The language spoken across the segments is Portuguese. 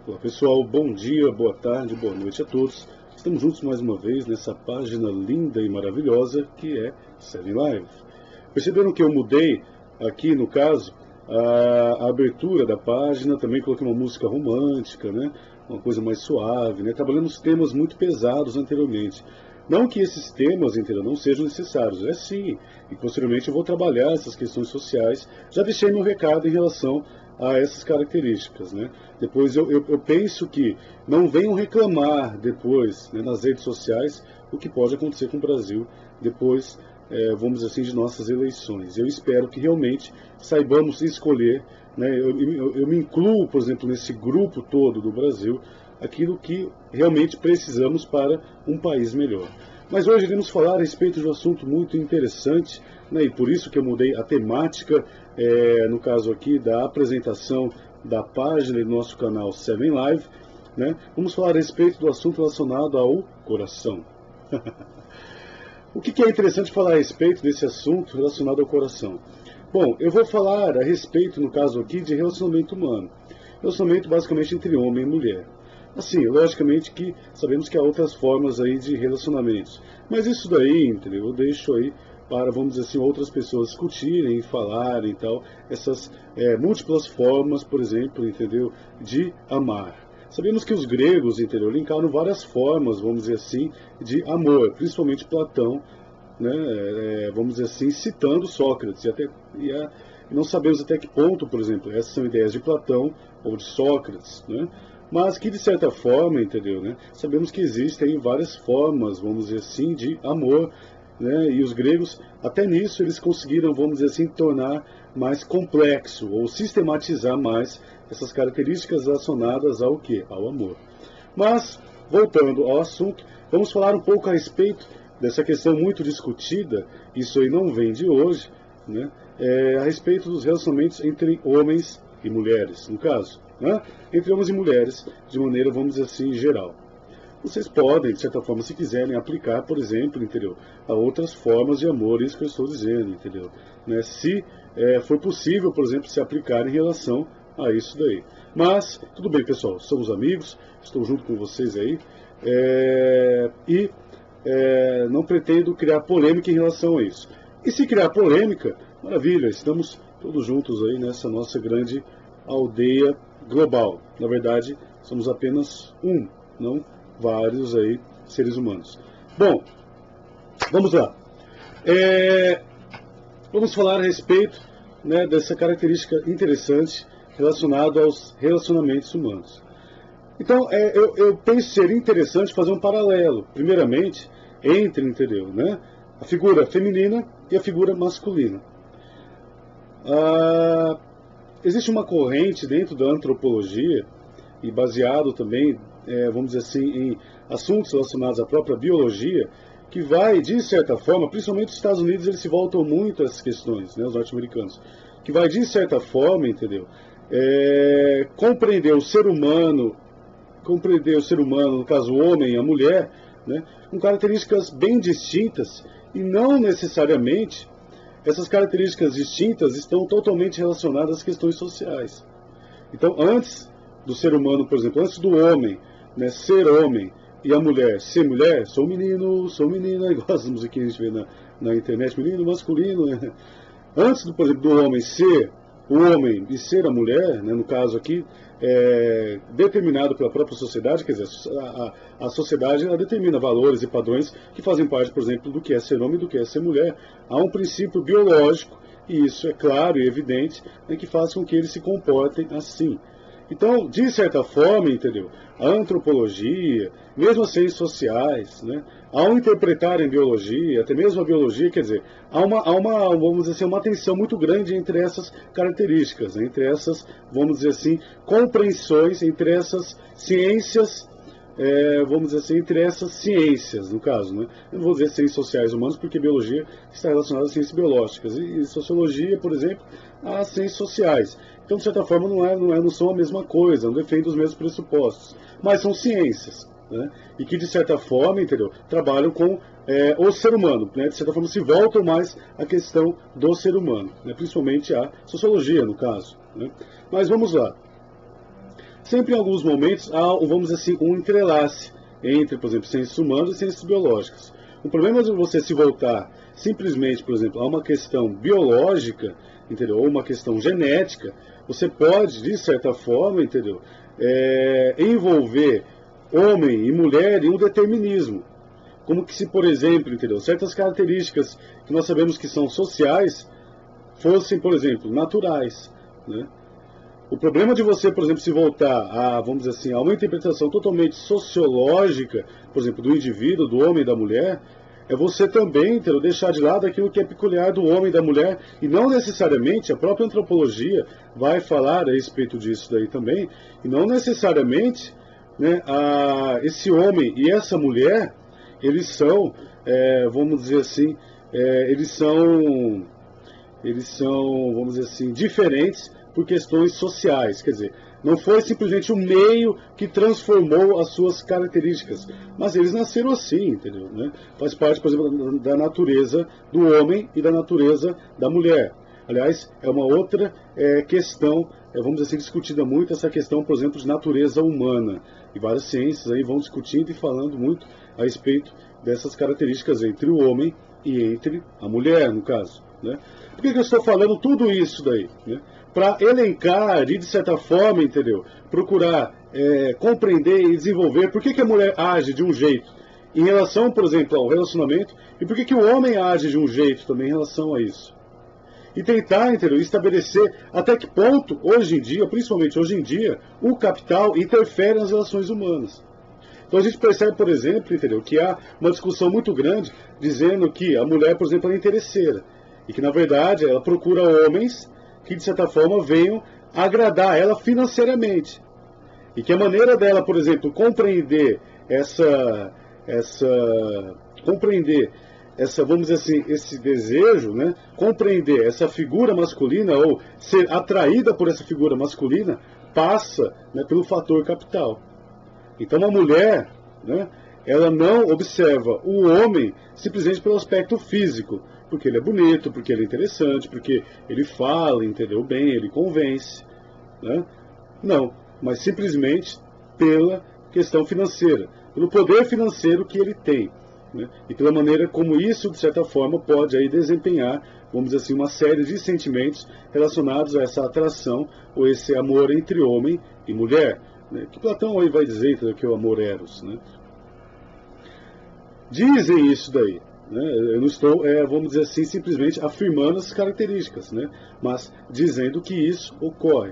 Olá pessoal, bom dia, boa tarde, boa noite a todos. Estamos juntos mais uma vez nessa página linda e maravilhosa que é Seven Live. Perceberam que eu mudei aqui, no caso, a abertura da página, também coloquei uma música romântica, né? Uma coisa mais suave, né? Trabalhamos temas muito pesados anteriormente. Não que esses temas, entendeu, não sejam necessários, é sim, e posteriormente eu vou trabalhar essas questões sociais. Já deixei meu recado em relação a essas características, né? Depois eu penso que não venham reclamar depois, né, nas redes sociais, o que pode acontecer com o Brasil depois, vamos dizer assim, de nossas eleições. Eu espero que realmente saibamos escolher, né? Eu me incluo, por exemplo, nesse grupo todo do Brasil, aquilo que realmente precisamos para um país melhor. Mas hoje iremos falar a respeito de um assunto muito interessante, né, e por isso que eu mudei a temática, no caso aqui, da apresentação da página do nosso canal Seven Live, né. Vamos falar a respeito do assunto relacionado ao coração. O que é interessante falar a respeito desse assunto relacionado ao coração? Bom, eu vou falar a respeito, no caso aqui, de relacionamento humano. Relacionamento basicamente entre homem e mulher. Assim, logicamente que sabemos que há outras formas aí de relacionamentos. Mas isso daí, entendeu? Eu deixo aí para, vamos dizer assim, outras pessoas discutirem, falarem e tal, essas múltiplas formas, por exemplo, entendeu? De amar. Sabemos que os gregos, entendeu? Linkaram várias formas, vamos dizer assim, de amor, principalmente Platão, né? Vamos dizer assim, citando Sócrates. E não sabemos até que ponto, por exemplo, essas são ideias de Platão ou de Sócrates, né? Mas que, de certa forma, entendeu, né? Sabemos que existem várias formas, vamos dizer assim, de amor, né? E os gregos, até nisso, eles conseguiram, vamos dizer assim, tornar mais complexo, ou sistematizar mais essas características relacionadas ao quê? Ao amor. Mas, voltando ao assunto, vamos falar um pouco a respeito dessa questão muito discutida, isso aí não vem de hoje, né? A respeito dos relacionamentos entre homens e mulheres, no caso, né? Entre homens e mulheres, de maneira, vamos dizer assim, geral. Vocês podem, de certa forma, se quiserem, aplicar, por exemplo, entendeu, a outras formas de amor, isso que eu estou dizendo, entendeu? Né? Se for possível, por exemplo, se aplicar em relação a isso daí. Mas, tudo bem, pessoal, somos amigos, estou junto com vocês aí, não pretendo criar polêmica em relação a isso. E se criar polêmica, maravilha, estamos todos juntos aí nessa nossa grande aldeia global. Na verdade, somos apenas um, não vários aí seres humanos. Bom, vamos lá. Vamos falar a respeito, né, dessa característica interessante relacionada aos relacionamentos humanos. Então, eu penso ser interessante fazer um paralelo, primeiramente, entre, entendeu, né, a figura feminina e a figura masculina. Existe uma corrente dentro da antropologia, e baseado também, vamos dizer assim, em assuntos relacionados à própria biologia, que vai, de certa forma, principalmente os Estados Unidos, eles se voltam muito a essas questões, né, os norte-americanos, que vai, de certa forma, entendeu, compreender o ser humano, no caso o homem e a mulher, né, com características bem distintas, e não necessariamente essas características distintas estão totalmente relacionadas às questões sociais. Então, antes do ser humano, por exemplo, antes do homem, né, ser homem, e a mulher ser mulher, sou menino, sou menina, igual as musiquinhas que a gente vê na internet, menino, masculino, né? Antes, por exemplo, do homem ser o homem e ser a mulher, né, no caso aqui, determinado pela própria sociedade, quer dizer, a sociedade ela determina valores e padrões que fazem parte, por exemplo, do que é ser homem e do que é ser mulher. Há um princípio biológico, e isso é claro e evidente, né, que faz com que eles se comportem assim. Então, de certa forma, entendeu, a antropologia, mesmo as ciências sociais, né, ao interpretarem biologia, até mesmo a biologia, quer dizer, vamos dizer assim, uma tensão muito grande entre essas características, né, entre essas, vamos dizer assim, compreensões, entre essas ciências, vamos dizer assim, entre essas ciências, no caso, né? Eu não vou dizer ciências sociais humanas, porque biologia está relacionada às ciências biológicas, e sociologia, por exemplo, às ciências sociais. Então, de certa forma, não são a mesma coisa, não defendem os mesmos pressupostos, mas são ciências, né? E que, de certa forma, entendeu, trabalham com o ser humano, né? De certa forma se voltam mais à questão do ser humano, né? Principalmente a sociologia, no caso, né? Mas vamos lá. Sempre em alguns momentos há, vamos dizer assim, um entrelace entre, por exemplo, ciências humanas e ciências biológicas. O problema de você se voltar simplesmente, por exemplo, a uma questão biológica, entendeu? Ou uma questão genética, você pode, de certa forma, entendeu? Envolver homem e mulher em um determinismo. Como que se, por exemplo, entendeu? Certas características que nós sabemos que são sociais fossem, por exemplo, naturais, né? O problema de você, por exemplo, se voltar a, vamos dizer assim, a uma interpretação totalmente sociológica, por exemplo, do indivíduo, do homem e da mulher, é você também, entendeu, deixar de lado aquilo que é peculiar do homem e da mulher, e não necessariamente, a própria antropologia vai falar a respeito disso daí também, e não necessariamente, né, esse homem e essa mulher, eles são, vamos dizer assim, eles são, vamos dizer assim, diferentes por questões sociais, quer dizer, não foi simplesmente o meio que transformou as suas características, mas eles nasceram assim, entendeu? Né? Faz parte, por exemplo, da natureza do homem e da natureza da mulher. Aliás, é uma outra questão, vamos dizer assim, discutida muito, essa questão, por exemplo, de natureza humana. E várias ciências aí vão discutindo e falando muito a respeito dessas características entre o homem e entre a mulher, no caso, né? Por que eu estou falando tudo isso daí, né? Para elencar e, de certa forma, entendeu? Procurar compreender e desenvolver por que a mulher age de um jeito em relação, por exemplo, ao relacionamento, e por que o homem age de um jeito também em relação a isso. E tentar, entendeu, estabelecer até que ponto, hoje em dia, principalmente hoje em dia, o capital interfere nas relações humanas. Então a gente percebe, por exemplo, entendeu, que há uma discussão muito grande dizendo que a mulher, por exemplo, é interesseira. E que, na verdade, ela procura homens que, de certa forma, venham agradar ela financeiramente. E que a maneira dela, por exemplo, compreender vamos dizer assim, esse desejo, né, compreender essa figura masculina ou ser atraída por essa figura masculina, passa, né, pelo fator capital. Então a mulher, né, ela não observa o homem simplesmente pelo aspecto físico, porque ele é bonito, porque ele é interessante, porque ele fala, entendeu bem, ele convence, né? Não, mas simplesmente pela questão financeira, pelo poder financeiro que ele tem, né? E pela maneira como isso, de certa forma, pode aí desempenhar, vamos dizer assim, uma série de sentimentos relacionados a essa atração ou esse amor entre homem e mulher, né? Que Platão aí vai dizer, entendeu, que é o amor eros, né? Dizem isso daí. Eu não estou, vamos dizer assim, simplesmente afirmando as características, né? Mas dizendo que isso ocorre.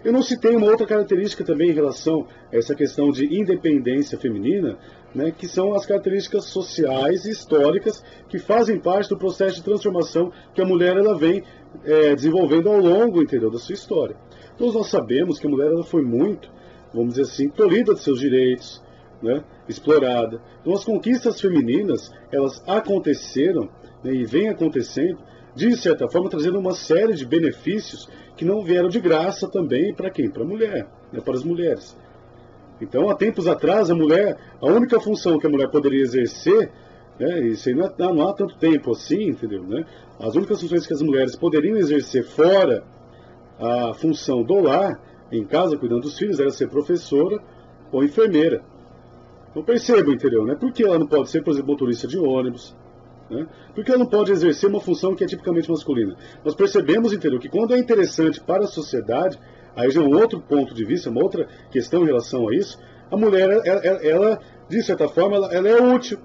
Eu não citei uma outra característica também em relação a essa questão de independência feminina, né, que são as características sociais e históricas que fazem parte do processo de transformação que a mulher ela vem desenvolvendo ao longo, entendeu, da sua história. Todos nós sabemos que a mulher ela foi muito, vamos dizer assim, tolhida de seus direitos, né, explorada. Então as conquistas femininas, elas aconteceram, né, e vêm acontecendo, de certa forma trazendo uma série de benefícios que não vieram de graça também para quem? Para a mulher, né, para as mulheres. Então, há tempos atrás, a mulher, a única função que a mulher poderia exercer, né, isso aí não há tanto tempo assim, entendeu, né? As únicas funções que as mulheres poderiam exercer fora a função do lar, em casa, cuidando dos filhos, era ser professora ou enfermeira. Então perceba, entendeu, né? Por que ela não pode ser, por exemplo, motorista de ônibus? Né? Por que ela não pode exercer uma função que é tipicamente masculina? Nós percebemos, entendeu, que quando é interessante para a sociedade, aí já é um outro ponto de vista, uma outra questão em relação a isso, a mulher, ela de certa forma, ela é útil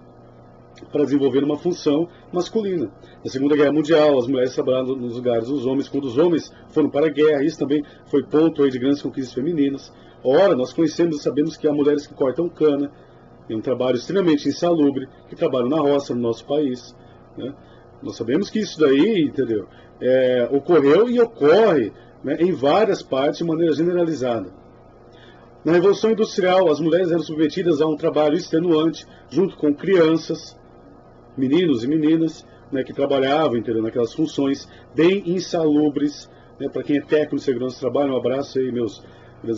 para desenvolver uma função masculina. Na Segunda Guerra Mundial, as mulheres trabalharam nos lugares dos homens, quando os homens foram para a guerra, isso também foi ponto aí de grandes conquistas femininas. Ora, nós conhecemos e sabemos que há mulheres que cortam cana, é um trabalho extremamente insalubre, que trabalham na roça no nosso país, né? Nós sabemos que isso daí, entendeu, ocorreu e ocorre, né, em várias partes de maneira generalizada. Na Revolução Industrial, as mulheres eram submetidas a um trabalho extenuante, junto com crianças, meninos e meninas, né, que trabalhavam, entendeu, naquelas funções bem insalubres, né? Para quem é técnico de segurança do trabalho, um abraço aí, meus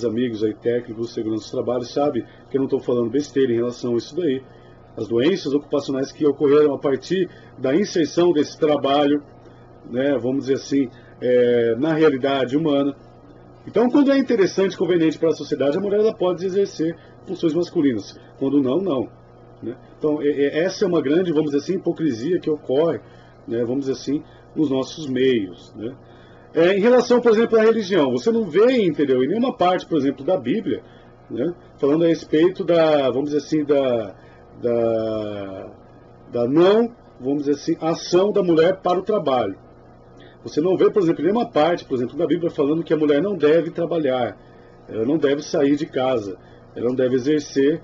amigos aí técnicos de segurança do trabalho, sabe que eu não estou falando besteira em relação a isso daí. as doenças ocupacionais que ocorreram a partir da inserção desse trabalho, né, vamos dizer assim, na realidade humana. Então, quando é interessante e conveniente para a sociedade, a mulher ela pode exercer funções masculinas. Quando não, não. Né? Então, essa é uma grande, vamos dizer assim, hipocrisia que ocorre, né, vamos dizer assim, nos nossos meios. Né? Em relação, por exemplo, à religião, você não vê, entendeu, em nenhuma parte, por exemplo, da Bíblia, né, falando a respeito da, vamos dizer assim, da não, vamos dizer assim, ação da mulher para o trabalho. Você não vê, por exemplo, nenhuma parte, por exemplo, da Bíblia falando que a mulher não deve trabalhar, ela não deve sair de casa, ela não deve exercer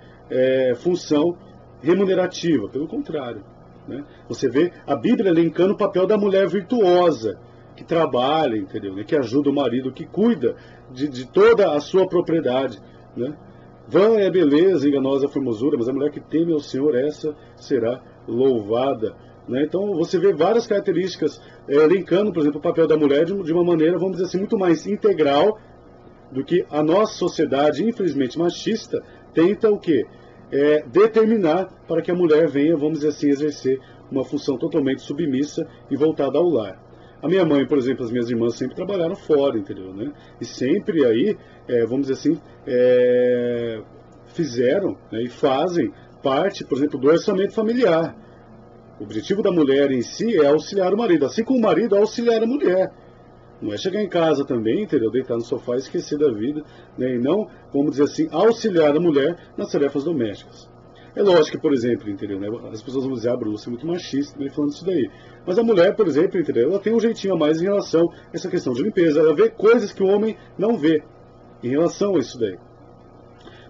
função remunerativa, pelo contrário. Né? Você vê a Bíblia elencando o papel da mulher virtuosa, que trabalha, entendeu? Né? Que ajuda o marido, que cuida de toda a sua propriedade. Né? Vã é a beleza, enganosa a formosura, mas a mulher que teme ao Senhor, essa será louvada. Né? Então você vê várias características elencando, por exemplo, o papel da mulher de uma maneira, vamos dizer assim, muito mais integral do que a nossa sociedade, infelizmente machista, tenta o quê? Determinar para que a mulher venha, vamos dizer assim, exercer uma função totalmente submissa e voltada ao lar. A minha mãe, por exemplo, as minhas irmãs sempre trabalharam fora, entendeu? Né? E sempre aí, vamos dizer assim, fizeram, né, e fazem parte, por exemplo, do orçamento familiar. O objetivo da mulher em si é auxiliar o marido, assim como o marido é auxiliar a mulher. Não é chegar em casa também, entendeu? Deitar no sofá e esquecer da vida, né? E não, vamos dizer assim, auxiliar a mulher nas tarefas domésticas. É lógico que, por exemplo, entendeu? Né? As pessoas vão dizer, Bruno, você é muito machista, né, falando isso daí. Mas a mulher, por exemplo, entendeu? Ela tem um jeitinho a mais em relação a essa questão de limpeza. Ela vê coisas que o homem não vê em relação a isso daí.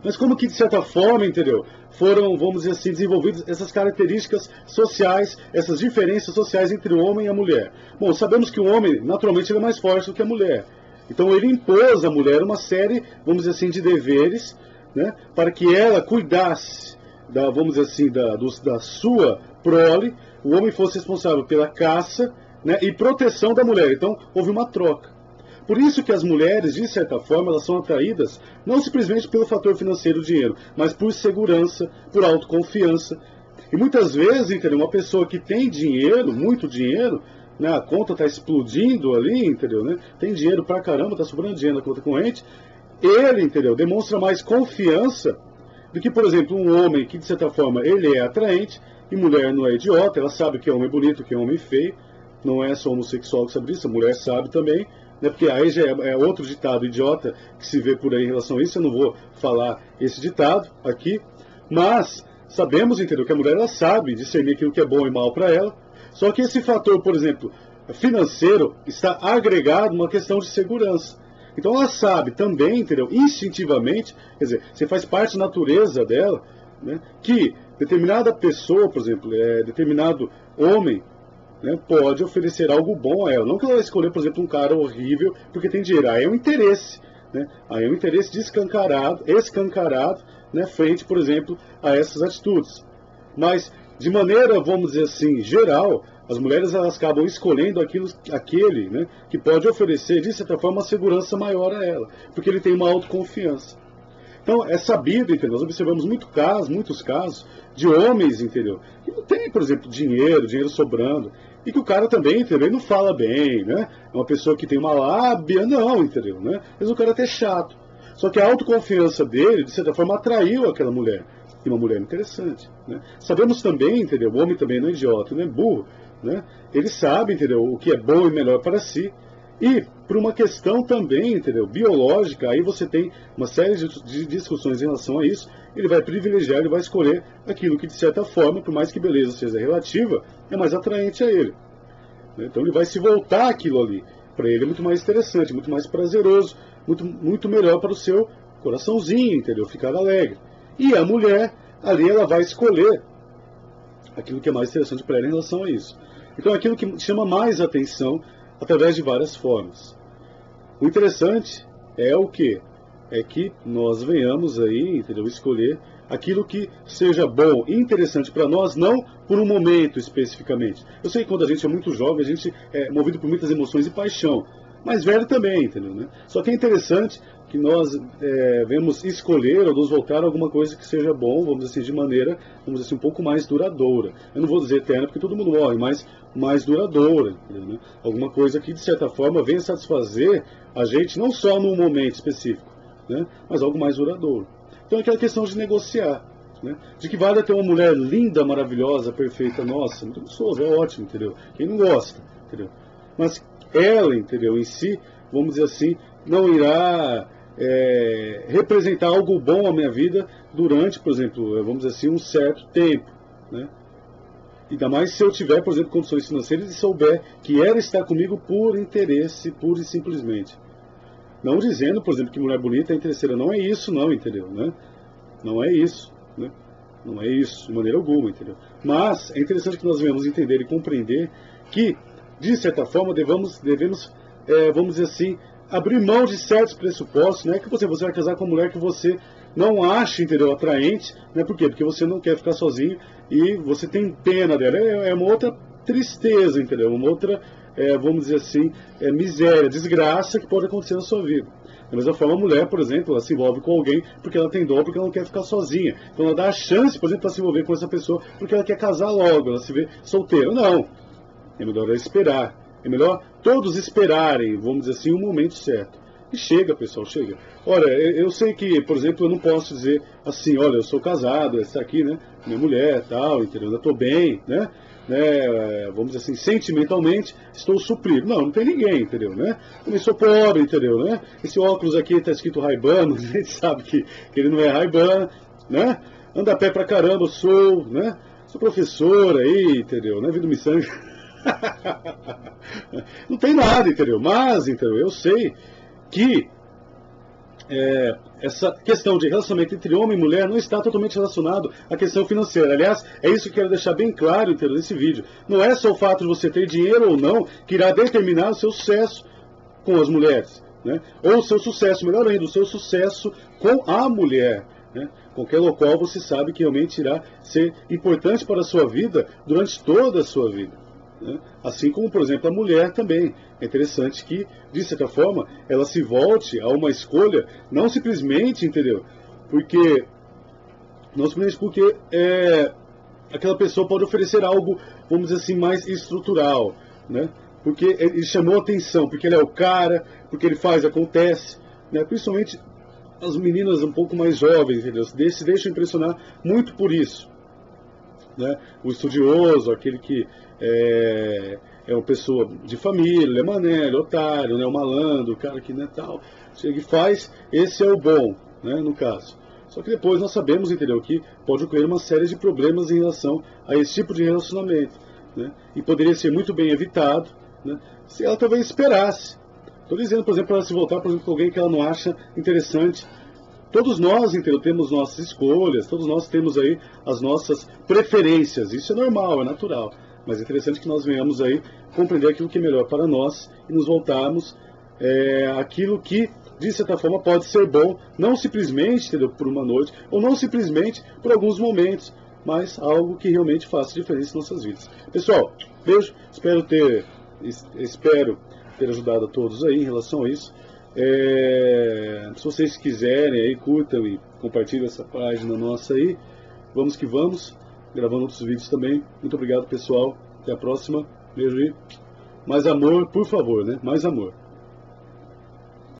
Mas como que, de certa forma, entendeu, foram, vamos dizer assim, desenvolvidas essas características sociais, essas diferenças sociais entre o homem e a mulher? Bom, sabemos que o homem, naturalmente, ele é mais forte do que a mulher. Então ele impôs à mulher uma série, vamos dizer assim, de deveres, né, para que ela cuidasse, vamos dizer assim, da sua prole, o homem fosse responsável pela caça, né, e proteção da mulher. Então houve uma troca. Por isso que as mulheres, de certa forma, elas são atraídas não simplesmente pelo fator financeiro, dinheiro, mas por segurança, por autoconfiança. E muitas vezes, entendeu, uma pessoa que tem dinheiro, muito dinheiro, né, a conta está explodindo ali, entendeu, né, tem dinheiro pra caramba, está sobrando dinheiro na conta corrente, ele, entendeu, demonstra mais confiança do que, por exemplo, um homem que, de certa forma, ele é atraente, e mulher não é idiota, ela sabe que é homem bonito, que é homem feio, não é só homossexual que sabe disso, a mulher sabe também, né, porque aí já é outro ditado idiota que se vê por aí em relação a isso, eu não vou falar esse ditado aqui, mas sabemos, entendeu, que a mulher ela sabe discernir aquilo que é bom e mal para ela, só que esse fator, por exemplo, financeiro, está agregado numa questão de segurança. Então ela sabe também, entendeu, instintivamente, quer dizer, você faz parte da natureza dela, né, que determinada pessoa, por exemplo, determinado homem, né, pode oferecer algo bom a ela. Não que ela vai escolher, por exemplo, um cara horrível porque tem dinheiro. Aí é um interesse. Né? Aí é um interesse escancarado, né, frente, por exemplo, a essas atitudes. Mas, de maneira, vamos dizer assim, geral, as mulheres elas acabam escolhendo aquele, né, que pode oferecer, de certa forma, uma segurança maior a ela. Porque ele tem uma autoconfiança. Então, é sabido, entendeu? Nós observamos muitos casos de homens, entendeu? Que não tem, por exemplo, dinheiro sobrando. E que o cara também, entendeu? Não fala bem, né? É uma pessoa que tem uma lábia, não, entendeu? Né? Mas o cara é até chato. Só que a autoconfiança dele, de certa forma, atraiu aquela mulher. E uma mulher interessante, né? Sabemos também, entendeu? O homem também não é idiota, não é burro, né? Ele sabe, entendeu? O que é bom e melhor para si. E, por uma questão também, entendeu, biológica, aí você tem uma série de discussões em relação a isso, ele vai privilegiar, ele vai escolher aquilo que, de certa forma, por mais que beleza seja relativa, é mais atraente a ele. Então ele vai se voltar aquilo ali. Para ele é muito mais interessante, muito mais prazeroso, muito melhor para o seu coraçãozinho, entendeu, ficar alegre. E a mulher, ali ela vai escolher aquilo que é mais interessante para ela em relação a isso. Então aquilo que chama mais atenção através de várias formas. O interessante é o quê? É que nós venhamos aí, entendeu, escolher aquilo que seja bom e interessante para nós, não por um momento especificamente. Eu sei que quando a gente é muito jovem, a gente é movido por muitas emoções e paixão. mais velho também, entendeu, né? Só que é interessante que nós devemos escolher ou nos voltar a alguma coisa que seja bom, vamos dizer assim, de maneira, vamos dizer assim, um pouco mais duradoura. Eu não vou dizer eterna porque todo mundo morre, mas mais duradoura, entendeu, né? Alguma coisa que, de certa forma, venha satisfazer a gente, não só num momento específico, né? Mas algo mais duradouro. Então é aquela questão de negociar, né? De que vale ter uma mulher linda, maravilhosa, perfeita, nossa, muito gostoso, é ótimo, entendeu? Quem não gosta, entendeu? Mas ela, entendeu, em si, vamos dizer assim, não irá representar algo bom à minha vida durante, por exemplo, vamos dizer assim, um certo tempo, né? Ainda mais se eu tiver, por exemplo, condições financeiras e souber que ela está comigo por interesse, pura e simplesmente. Não dizendo, por exemplo, que mulher bonita é interesseira. Não é isso, não, entendeu, né? Não é isso, né? Não é isso, de maneira alguma, entendeu? Mas é interessante que nós venhamos entender e compreender que, de certa forma, devemos vamos dizer assim, abrir mão de certos pressupostos, né? Que você vai casar com uma mulher que você não acha, entendeu, atraente, né? Por quê? Porque você não quer ficar sozinho e você tem pena dela. É uma outra tristeza, entendeu? Uma outra, vamos dizer assim, miséria, desgraça que pode acontecer na sua vida. Da mesma forma, a mulher, por exemplo, ela se envolve com alguém porque ela tem dó, porque ela não quer ficar sozinha. Então ela dá a chance, por exemplo, para se envolver com essa pessoa porque ela quer casar logo, ela se vê solteira. Não. É melhor ela esperar. É melhor todos esperarem, vamos dizer assim, o momento certo. E chega, pessoal, chega. Olha, eu sei que, por exemplo, eu não posso dizer assim, olha, eu sou casado, essa aqui, né, minha mulher, tal, entendeu? Eu estou bem, né? Vamos dizer assim, sentimentalmente, estou suprido. Não, não tem ninguém, entendeu, né? Também sou pobre, entendeu, né? Esse óculos aqui está escrito Ray-Ban, mas a gente sabe que ele não é Ray-Ban, né? Anda a pé pra caramba, eu sou, né? Sou professor aí, entendeu, né? Vindo miçanga. Não tem nada, entendeu? Mas, entendeu? Eu sei que essa questão de relacionamento entre homem e mulher não está totalmente relacionado à questão financeira. Aliás, é isso que eu quero deixar bem claro, entendeu, nesse vídeo. Não é só o fato de você ter dinheiro ou não que irá determinar o seu sucesso com as mulheres, né? Ou o seu sucesso, melhor ainda, o seu sucesso com a mulher, né? Com aquela qual você sabe que realmente irá ser importante para a sua vida durante toda a sua vida. Assim como, por exemplo, a mulher também. É interessante que, de certa forma, ela se volte a uma escolha, não simplesmente, entendeu? Porque, não simplesmente porque aquela pessoa pode oferecer algo, vamos dizer assim, mais estrutural, né? Porque ele chamou atenção, porque ele é o cara, porque ele faz, acontece, né? Principalmente as meninas um pouco mais jovens, entendeu? Se deixam impressionar muito por isso. Né? O estudioso, aquele que é uma pessoa de família, ele é mané, ele é otário, né? O malandro, o cara que não é tal, chega e faz, esse é o bom, né? No caso. Só que depois nós sabemos, entendeu, que pode ocorrer uma série de problemas em relação a esse tipo de relacionamento, né? E poderia ser muito bem evitado, né? Se ela talvez esperasse. Estou dizendo, por exemplo, para ela se voltar, por exemplo, com alguém que ela não acha interessante. Todos nós, entendeu, temos nossas escolhas, todos nós temos aí as nossas preferências. Isso é normal, é natural. Mas é interessante que nós venhamos aí compreender aquilo que é melhor para nós e nos voltarmos àquilo que, de certa forma, pode ser bom, não simplesmente, entendeu, por uma noite, ou não simplesmente por alguns momentos, mas algo que realmente faça diferença em nossas vidas. Pessoal, beijo, espero ter ajudado a todos aí em relação a isso. Se vocês quiserem aí, curtam e compartilhem essa página nossa aí. Vamos que vamos, gravando outros vídeos também. Muito obrigado, pessoal. Até a próxima. Beijo e mais amor, por favor, né? Mais amor.